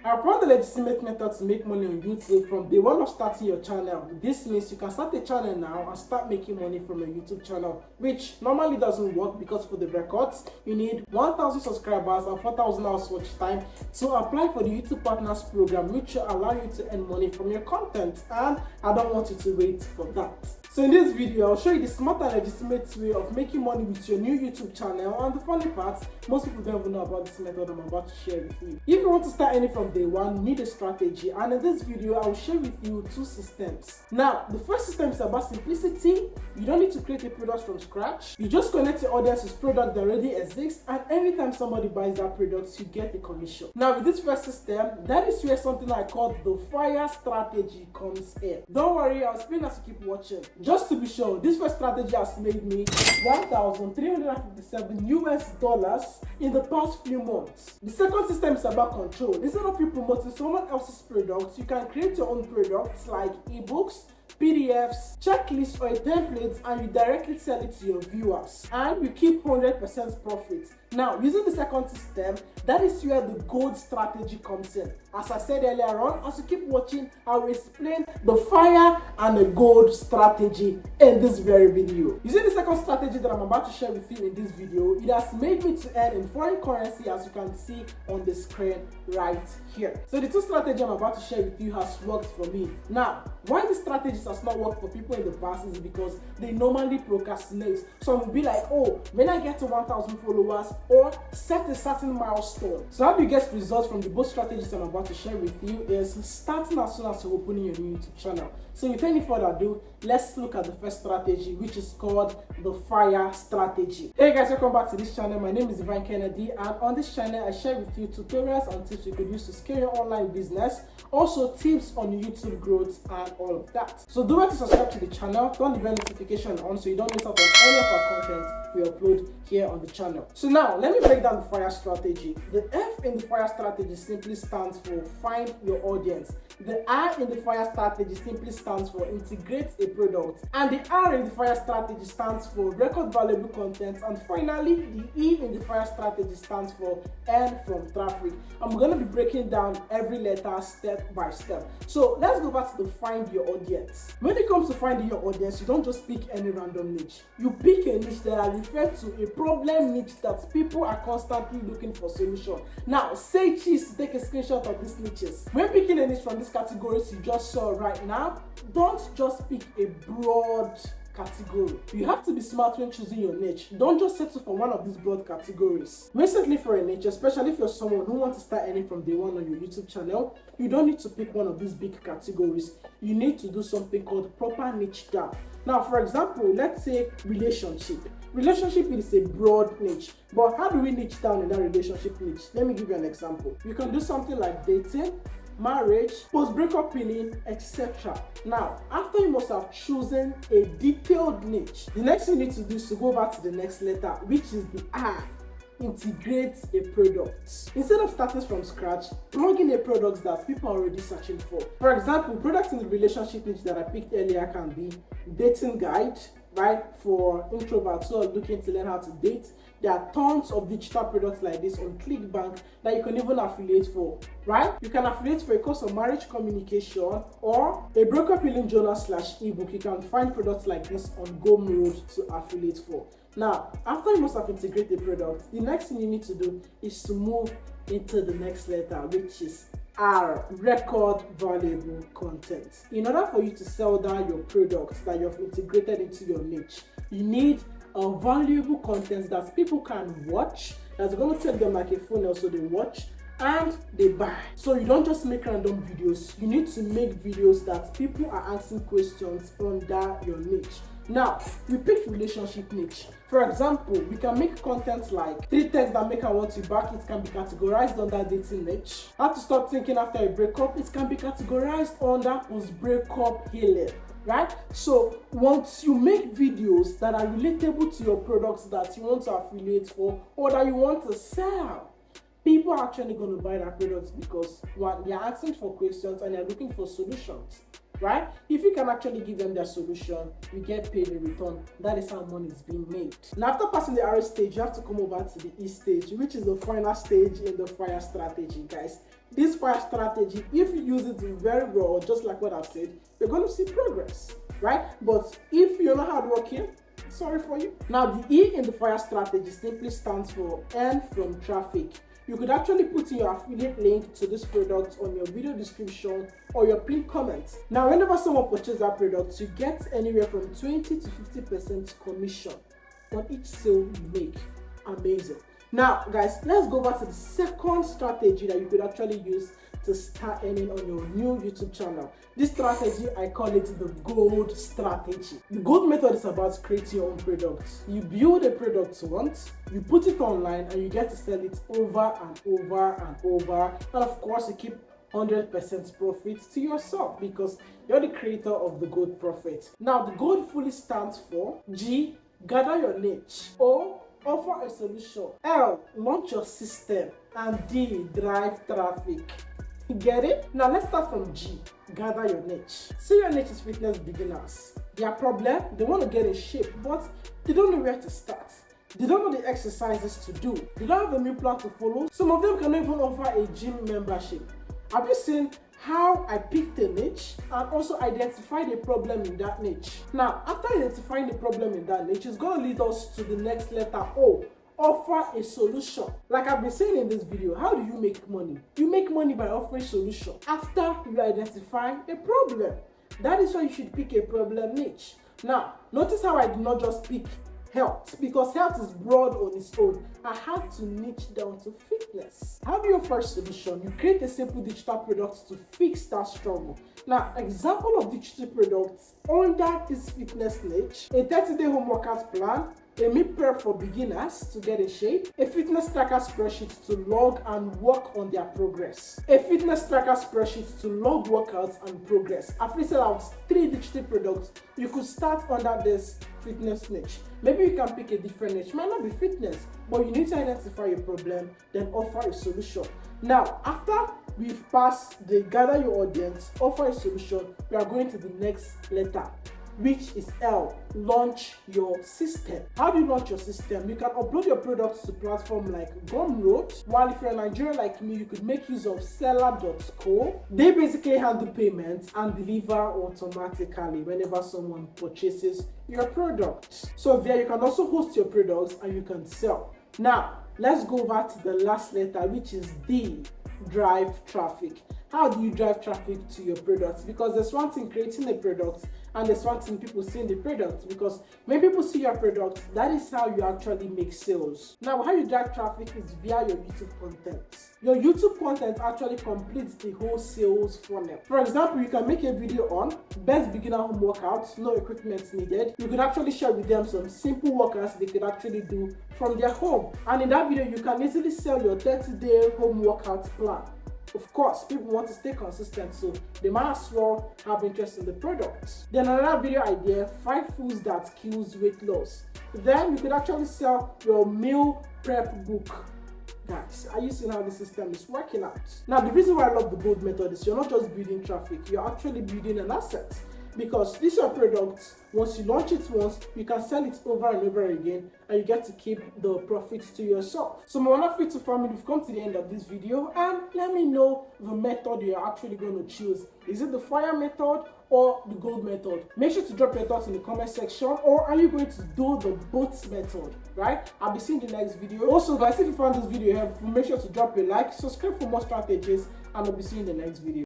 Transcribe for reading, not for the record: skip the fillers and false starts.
I found the legitimate method to make money on YouTube from day one of starting your channel. This means you can start a channel now and start making money from a YouTube channel, which normally doesn't work because for the records, you need 1,000 subscribers and 4,000 hours watch time to apply for the YouTube Partners program, which will allow you to earn money from your content, and I don't want you to wait for that. So in this video, I'll show you the smart and legitimate way of making money with your new YouTube channel, and the funny part, most people don't even know about this method I'm about to share with you. If you want to start earning from day one, you need a strategy, and in this video, I'll share with you 2 systems. Now, the first system is about simplicity. You don't need to create a product from scratch. You just connect your audience with product that already exists, and anytime somebody buys that product, you get a commission. Now, with this first system, that is where something I call the FIRE strategy comes in. Don't worry, I'll explain as you keep watching. Just to be sure, this first strategy has made me $1,357 US in the past few months. The second system is about control. Instead of you promoting someone else's products, you can create your own products like ebooks, PDFs, checklists, or a template, and you directly sell it to your viewers, and you keep 100% profit. Now, using the second system, that is where the gold strategy comes in. As I said earlier on, as you keep watching, I will explain the FIRE and the gold strategy in this very video. Using the second strategy that I'm about to share with you in this video, it has made me to earn in foreign currency, as you can see on the screen right here. So the 2 strategies I'm about to share with you has worked for me. Now, why the strategies has not worked for people in the past is because they normally procrastinate. Some will be like, oh, when I get to 1,000 followers, or set a certain milestone. So how do you get results from the both strategies I'm about to share with you is starting as soon as you're opening your new YouTube channel. So without any further ado, let's look at the first strategy, which is called the FIRE strategy. Hey guys, welcome back to this channel. My name is Divine Kennedy, and on this channel I share with you tutorials and tips you could use to scale your online business, also tips on YouTube growth and all of that. So do not to subscribe to the channel, turn the bell notification on so you don't miss out on any of our content we upload here on the channel. So now let me break down the FIRE strategy. The F in the FIRE strategy simply stands for find your audience. The I in the FIRE strategy simply stands for integrate a product, and the R in the FIRE strategy stands for record valuable content, and finally the E in the FIRE strategy stands for earn from traffic. I'm going to be breaking down every letter step by step. So let's go back to the find your audience. When it comes to finding your audience, you don't just pick any random niche. You pick a niche that are referred to a problem niche that people are constantly looking for solution. Now say cheese to take a screenshot of these niches. When picking a niche from these categories you just saw right now, don't just pick a broad category. You have to be smart when choosing your niche. Don't just settle for one of these broad categories. Recently for a niche, especially if you're someone who wants to start earning from day one on your YouTube channel, you don't need to pick one of these big categories. You need to do something called proper niche down. Now, for example, let's say relationship. Relationship is a broad niche, but how do we niche down in that relationship niche? Let me give you an example. You can do something like dating, marriage, post-breakup healing, etc. Now, after you must have chosen a detailed niche, the next thing you need to do is to go back to the next letter, which is the I. Integrate a product. Instead of starting from scratch, plug in a product that people are already searching for. For example, products in the relationship niche that I picked earlier can be dating guide, right, for introverts who are looking to learn how to date. There are tons of digital products like this on ClickBank that you can even affiliate for, right? You can affiliate for a course of marriage communication or a breakup healing journal / ebook. You can find products like this on Gumroad to affiliate for. Now, after you must have integrated the product, the next thing you need to do is to move into the next letter, which is R, record valuable content. In order for you to sell down your products that you've integrated into your niche, you need a valuable content that people can watch, that's going to take them like a funnel so they watch and they buy. So you don't just make random videos, you need to make videos that people are asking questions under your niche. Now, we pick relationship niche. For example, we can make content like 3 texts that make I want you back. It can be categorized under dating niche. How to stop thinking after a breakup. It can be categorized under post-breakup healing. Right? So once you make videos that are relatable to your products that you want to affiliate for or that you want to sell, people are actually going to buy that product because one, they're asking for questions and they're looking for solutions. right? If you can actually give them their solution, you get paid in return. That is how money is being made. Now, after passing the R stage, you have to come over to the E stage, which is the final stage in the fire strategy, guys. This fire strategy, if you use it very well, just like what I've said, you're going to see progress, right? But if you're not hardworking, sorry for you. Now, the E in the fire strategy simply stands for earn from traffic. You could actually put in your affiliate link to this product on your video description or your pinned comment. Now, whenever someone purchases that product, you get anywhere from 20 to 50% commission on each sale you make. Amazing. Now, guys, let's go back to the second strategy that you could actually use to start earning on your new YouTube channel. This strategy, I call it the gold strategy. The gold method is about creating your own products. You build a product once, you put it online, and you get to sell it over and over and over. And of course, you keep 100% profit to yourself because you're the creator of the gold profit. Now, the gold fully stands for G, gather your niche. O, offer a solution. L, launch your system. And D, drive traffic. You get it? Now let's start from G, gather your niche. Say your niche is fitness beginners. Their problem, they want to get in shape, but they don't know where to start. They don't know the exercises to do. They don't have a meal plan to follow. Some of them cannot even offer a gym membership. Have you seen how I picked a niche and also identified a problem in that niche? Now, after identifying the problem in that niche, it's going to lead us to the next letter O. Offer a solution. Like I've been saying in this video, how do you make money? You make money by offering solution after you identify a problem. That is why you should pick a problem niche. Now, notice how I did not just pick health, because health is broad on its own. I had to niche down to fitness. How do you offer a solution? You create a simple digital product to fix that struggle. Now, example of digital products under this fitness niche: a 30-day home workout plan, a meal prep for beginners to get in shape, a fitness tracker spreadsheet to log and work on their progress, a fitness tracker spreadsheet to log workouts and progress. I've listed out 3 digital products you could start under this fitness niche. Maybe you can pick a different niche. It might not be fitness, but you need to identify a problem, then offer a solution. Now, after we've passed the gather your audience, offer a solution, we are going to the next letter, which is L, launch your system. How do you launch your system? You can upload your products to platforms like Gumroad, while if you're a Nigerian like me, you could make use of seller.co. They basically handle payments and deliver automatically whenever someone purchases your product. So there you can also host your products and you can sell. Now, let's go over to the last letter, which is D, drive traffic. How do you drive traffic to your products? Because there's one thing creating a product and there's one thing people seeing the product, because when people see your product, that is how you actually make sales. Now, how you drive traffic is via your YouTube content. Your YouTube content actually completes the whole sales funnel. For example, you can make a video on best beginner home workouts, no equipment needed. You could actually share with them some simple workouts they could actually do from their home. And in that video, you can easily sell your 30-day home workout plan. Of course, people want to stay consistent, so they might as well have interest in the product. Then another video idea, 5 foods that kills weight loss. Then you could actually sell your meal prep book. Guys, are you seeing how the system is working out? Now, the reason why I love the gold method is you're not just building traffic, you're actually building an asset. Because this your product, once you launch it once, you can sell it over and over again and you get to keep the profits to yourself. So my wonderful YouTube family, we've come to the end of this video, and let me know the method you're actually going to choose. Is it the fire method or the gold method? Make sure to drop your thoughts in the comment section, or are you going to do the both method, right? I'll be seeing the next video. Also guys, if you found this video helpful, make sure to drop a like, subscribe for more strategies, and I'll be seeing the next video.